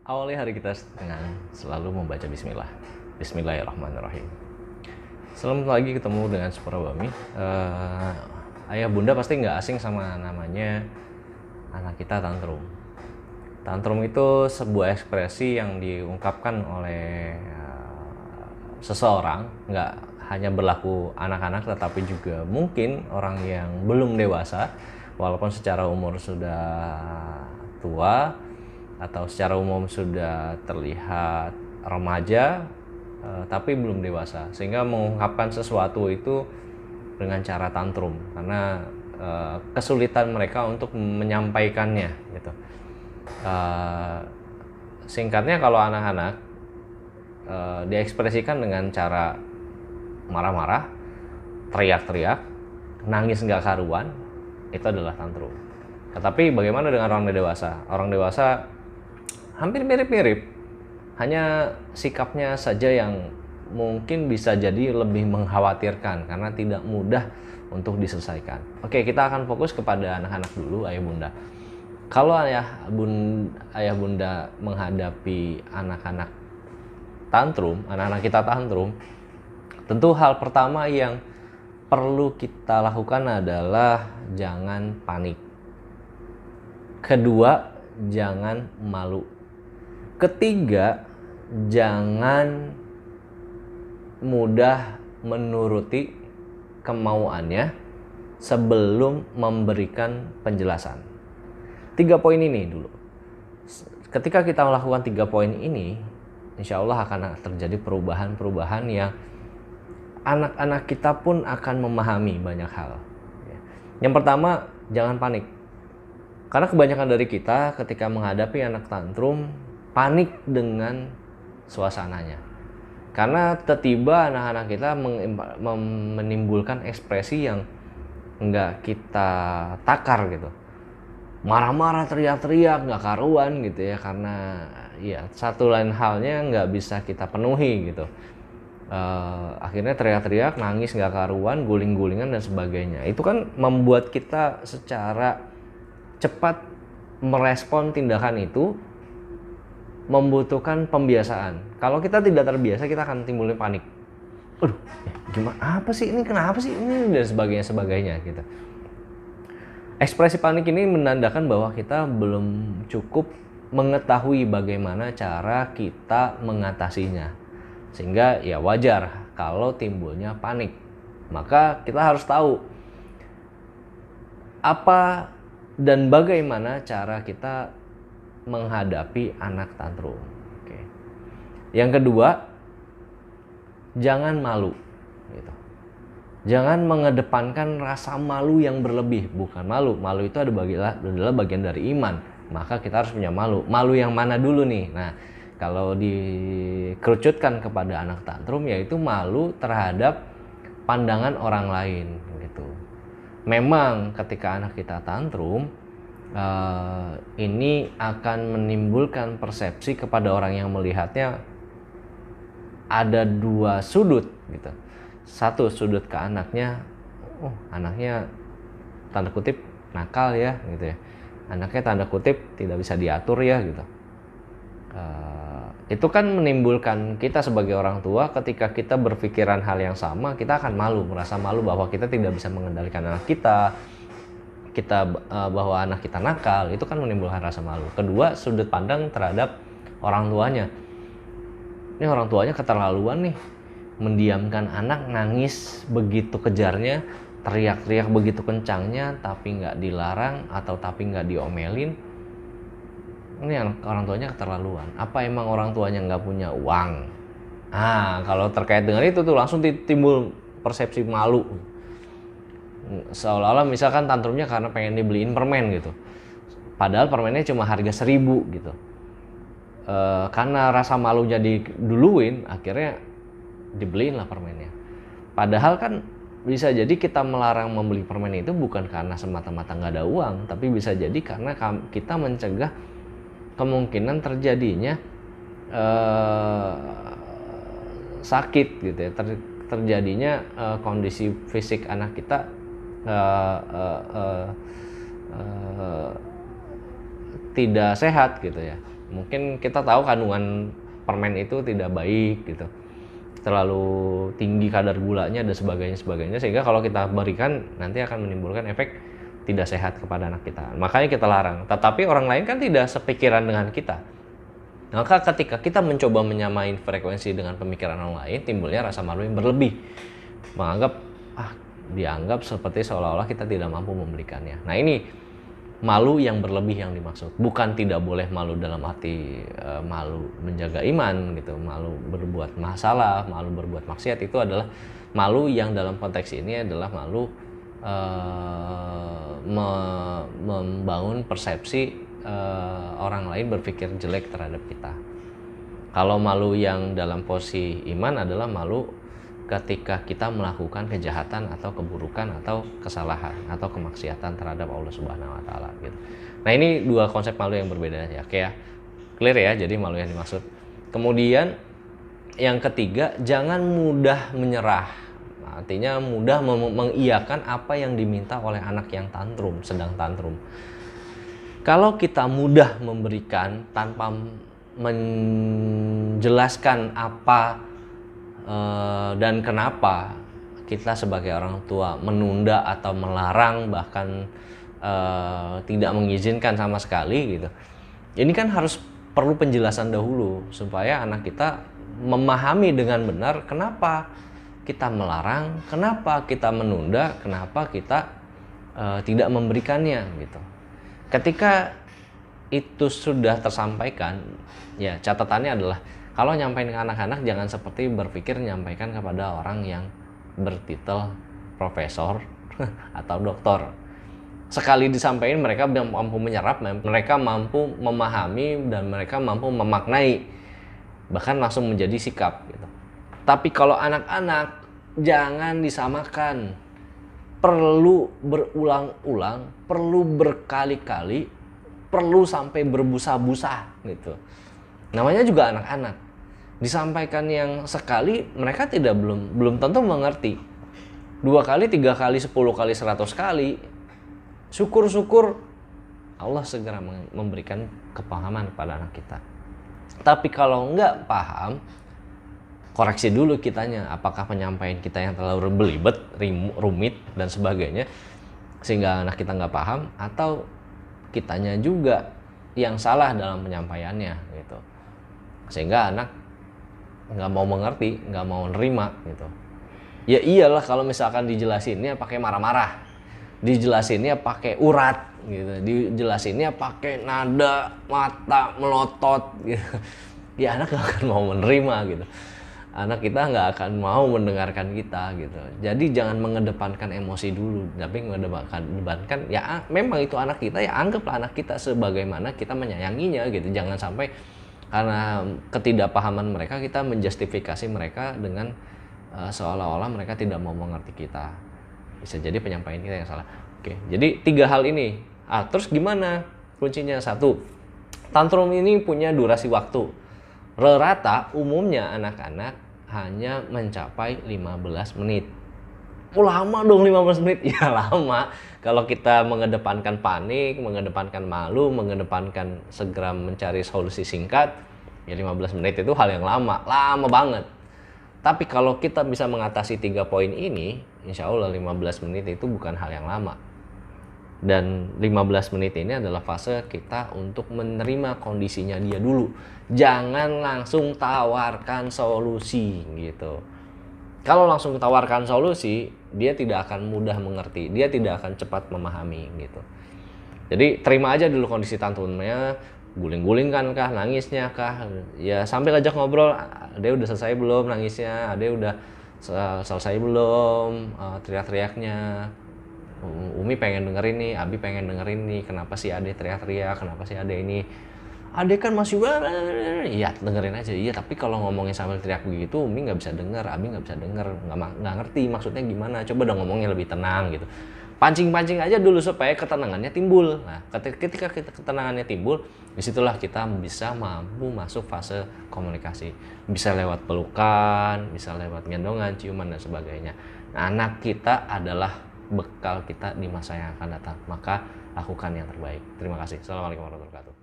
Awali hari kita dengan selalu membaca bismillah. Bismillahirrahmanirrahim. Selamat lagi ketemu dengan Supra Bami. Ayah bunda pasti nggak asing sama namanya anak kita tantrum. Tantrum itu sebuah ekspresi yang diungkapkan oleh seseorang, nggak hanya berlaku anak-anak tetapi juga mungkin orang yang belum dewasa, walaupun secara umur sudah tua atau secara umum sudah terlihat remaja tapi belum dewasa, sehingga mengungkapkan sesuatu itu dengan cara tantrum karena kesulitan mereka untuk menyampaikannya gitu. Singkatnya kalau anak-anak diekspresikan dengan cara marah-marah, teriak-teriak, nangis nggak karuan, itu adalah tantrum. Tetapi bagaimana dengan orang dewasa? Orang dewasa hampir mirip-mirip, hanya sikapnya saja yang mungkin bisa jadi lebih mengkhawatirkan karena tidak mudah untuk diselesaikan. Oke, kita akan fokus kepada anak-anak dulu, ayah bunda. Kalau ayah bunda menghadapi anak-anak tantrum, anak-anak kita tantrum, tentu hal pertama yang perlu kita lakukan adalah jangan panik. Kedua, jangan malu. Ketiga, jangan mudah menuruti kemauannya sebelum memberikan penjelasan. 3 poin ini dulu. Ketika kita melakukan 3 poin ini, insya Allah akan terjadi perubahan-perubahan yang anak-anak kita pun akan memahami banyak hal. Yang pertama, jangan panik. Karena kebanyakan dari kita ketika menghadapi anak tantrum, panik dengan suasananya. Karena tiba-tiba anak-anak kita menimbulkan ekspresi yang enggak kita takar gitu. Marah-marah, teriak-teriak, nggak karuan gitu ya. Karena ya satu lain halnya nggak bisa kita penuhi gitu. Akhirnya teriak-teriak, nangis nggak karuan, guling-gulingan dan sebagainya. Itu kan membuat kita secara cepat merespon tindakan itu membutuhkan pembiasaan. Kalau kita tidak terbiasa, kita akan timbulnya panik. Aduh, gimana? Apa sih ini? Kenapa sih ini? Dan sebagainya gitu. Ekspresi panik ini menandakan bahwa kita belum cukup mengetahui bagaimana cara kita mengatasinya. Sehingga ya wajar kalau timbulnya panik. Maka kita harus tahu apa dan bagaimana cara kita menghadapi anak tantrum. Oke. Yang kedua, jangan malu gitu. Jangan mengedepankan rasa malu yang berlebih. Bukan malu itu adalah bagian dari iman. Maka kita harus punya malu. Malu yang mana dulu nih? Nah, kalau dikerucutkan kepada anak tantrum, yaitu malu terhadap pandangan orang lain gitu. Memang ketika anak kita tantrum, ini akan menimbulkan persepsi kepada orang yang melihatnya ada 2 sudut gitu. Satu sudut ke anaknya, anaknya tanda kutip nakal ya gitu ya. Anaknya tanda kutip tidak bisa diatur ya gitu. Itu kan menimbulkan kita sebagai orang tua, ketika kita berpikiran hal yang sama, kita akan merasa malu bahwa kita tidak bisa mengendalikan anak kita, bahwa anak kita nakal. Itu kan menimbulkan rasa malu. Kedua, sudut pandang terhadap orang tuanya. Ini orang tuanya keterlaluan nih, mendiamkan anak nangis begitu kejarnya, teriak-teriak begitu kencangnya, tapi nggak dilarang atau tapi nggak diomelin. Ini orang tuanya keterlaluan. Apa emang orang tuanya nggak punya uang? Kalau terkait dengan itu tuh langsung timbul persepsi malu. Seolah-olah misalkan tantrumnya karena pengen dibeliin permen gitu. Padahal permennya cuma harga 1.000 gitu. Karena rasa malunya diduluin, akhirnya dibeliin lah permennya. Padahal kan bisa jadi kita melarang membeli permen itu bukan karena semata-mata nggak ada uang, tapi bisa jadi karena kita mencegah kemungkinan terjadinya sakit gitu ya, terjadinya kondisi fisik anak kita tidak sehat gitu ya. Mungkin kita tahu kandungan permen itu tidak baik gitu, terlalu tinggi kadar gulanya dan sebagainya, sehingga kalau kita berikan nanti akan menimbulkan efek tidak sehat kepada anak kita. Makanya kita larang. Tetapi orang lain kan tidak sepikiran dengan kita. Maka ketika kita mencoba menyamain frekuensi dengan pemikiran orang lain, timbulnya rasa malu yang berlebih. Dianggap seperti seolah-olah kita tidak mampu memberikannya. Nah, ini malu yang berlebih yang dimaksud. Bukan tidak boleh malu dalam arti malu menjaga iman gitu, malu berbuat masalah, malu berbuat maksiat. Itu adalah malu yang dalam konteks ini adalah malu membangun persepsi orang lain berpikir jelek terhadap kita. Kalau malu yang dalam posisi iman adalah malu ketika kita melakukan kejahatan atau keburukan atau kesalahan atau kemaksiatan terhadap Allah Subhanahu wa taala gitu. Nah, ini dua konsep malu yang berbeda ya. Kayak clear ya, jadi malu yang dimaksud. Kemudian yang ketiga, jangan mudah menyerah. Artinya mudah mengiyakan apa yang diminta oleh anak yang sedang tantrum. Kalau kita mudah memberikan tanpa menjelaskan apa dan kenapa kita sebagai orang tua menunda atau melarang, bahkan tidak mengizinkan sama sekali gitu. Ini kan harus perlu penjelasan dahulu supaya anak kita memahami dengan benar kenapa kita melarang, kenapa kita menunda, kenapa kita tidak memberikannya gitu. Ketika itu sudah tersampaikan, ya catatannya adalah kalau nyampein ke anak-anak jangan seperti berpikir nyampaikan kepada orang yang bertitel profesor atau doktor. Sekali disampaikan mereka mampu menyerap, mereka mampu memahami, dan mereka mampu memaknai, bahkan langsung menjadi sikap gitu. Tapi kalau anak-anak jangan disamakan, perlu berulang-ulang, perlu berkali-kali, perlu sampai berbusa-busa gitu. Namanya juga anak-anak. Disampaikan yang sekali mereka belum tentu mengerti. 2 kali, 3 kali, 10 kali, 100 kali. Syukur-syukur Allah segera memberikan kepahaman kepada anak kita. Tapi kalau enggak paham, koreksi dulu kitanya, apakah penyampaian kita yang terlalu belibet, rumit dan sebagainya sehingga anak kita nggak paham, atau kitanya juga yang salah dalam penyampaiannya gitu, sehingga anak nggak mau mengerti, nggak mau nerima gitu. Ya iyalah kalau misalkan dijelasinnya pakai marah-marah, dijelasinnya pakai urat gitu, dijelasinnya pakai nada mata melotot gitu, ya anak nggak akan mau menerima gitu. Anak kita nggak akan mau mendengarkan kita gitu. Jadi jangan mengedepankan emosi dulu, tapi mengedepankan ya memang itu anak kita, ya anggaplah anak kita sebagaimana kita menyayanginya gitu. Jangan sampai karena ketidakpahaman mereka kita menjustifikasi mereka dengan seolah-olah mereka tidak mau mengerti kita. Bisa jadi penyampaian kita yang salah. Oke, jadi 3 hal ini. Terus gimana kuncinya? 1, tantrum ini punya durasi waktu. Rata umumnya anak-anak hanya mencapai 15 menit. Lama dong 15 menit? Ya lama. Kalau kita mengedepankan panik, mengedepankan malu, mengedepankan segera mencari solusi singkat, ya 15 menit itu hal yang lama banget. Tapi kalau kita bisa mengatasi 3 poin ini, insya Allah 15 menit itu bukan hal yang lama. Dan 15 menit ini adalah fase kita untuk menerima kondisinya dia dulu. Jangan langsung tawarkan solusi gitu. Kalau langsung tawarkan solusi, dia tidak akan mudah mengerti, dia tidak akan cepat memahami gitu. Jadi terima aja dulu kondisi tantrumnya, guling-gulingkan kah, nangisnya kah, ya sambil ajak ngobrol, dia udah selesai belum nangisnya, dia udah selesai belum teriak-teriaknya. Umi pengen dengerin nih, Abi pengen dengerin nih, kenapa sih Ade teriak-teriak, kenapa sih Ade ini, Ade kan masih iya dengerin aja. Iya tapi kalau ngomongin sambil teriak begitu Umi nggak bisa denger, Abi nggak bisa denger, nggak ngerti maksudnya gimana, coba dong ngomongnya lebih tenang gitu. Pancing-pancing aja dulu supaya ketenangannya timbul. Nah ketika ketenangannya timbul, disitulah kita bisa mampu masuk fase komunikasi, bisa lewat pelukan, bisa lewat gendongan, ciuman dan sebagainya. Nah, anak kita adalah bekal kita di masa yang akan datang, maka lakukan yang terbaik. Terima kasih. Assalamualaikum warahmatullahi wabarakatuh.